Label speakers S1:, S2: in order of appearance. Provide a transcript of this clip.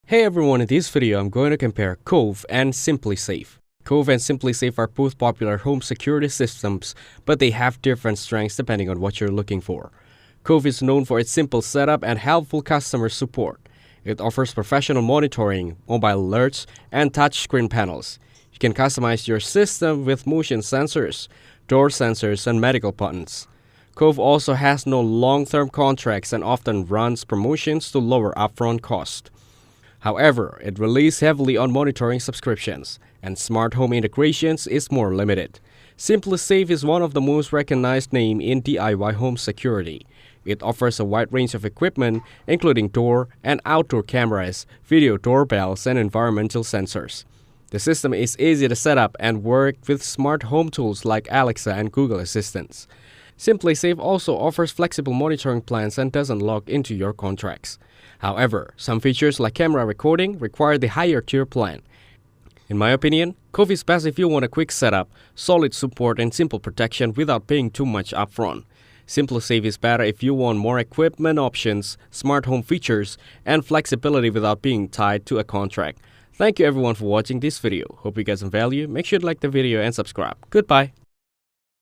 S1: Hey everyone, in this video I'm going to compare Cove and SimpliSafe. Cove and SimpliSafe are both popular home security systems, but they have different strengths depending on what you're looking for. Cove is known for its simple setup and helpful customer support. It offers professional monitoring, mobile alerts, and touchscreen panels. You can customize your system with motion sensors, door sensors, and medical buttons. Cove also has no long-term contracts and often runs promotions to lower upfront cost. However, it relies heavily on monitoring subscriptions, and smart home integrations is more limited. SimpliSafe is one of the most recognized names in DIY home security. It offers a wide range of equipment, including door and outdoor cameras, video doorbells, and environmental sensors. The system is easy to set up and work with smart home tools like Alexa and Google Assistants. SimpliSafe also offers flexible monitoring plans and doesn't log into your contracts. However, some features like camera recording require the higher tier plan. In my opinion, Cove is best if you want a quick setup, solid support, and simple protection without paying too much upfront. SimpliSafe is better if you want more equipment options, smart home features, and flexibility without being tied to a contract. Thank you everyone for watching this video. Hope you got some value. Make sure to like the video and subscribe. Goodbye.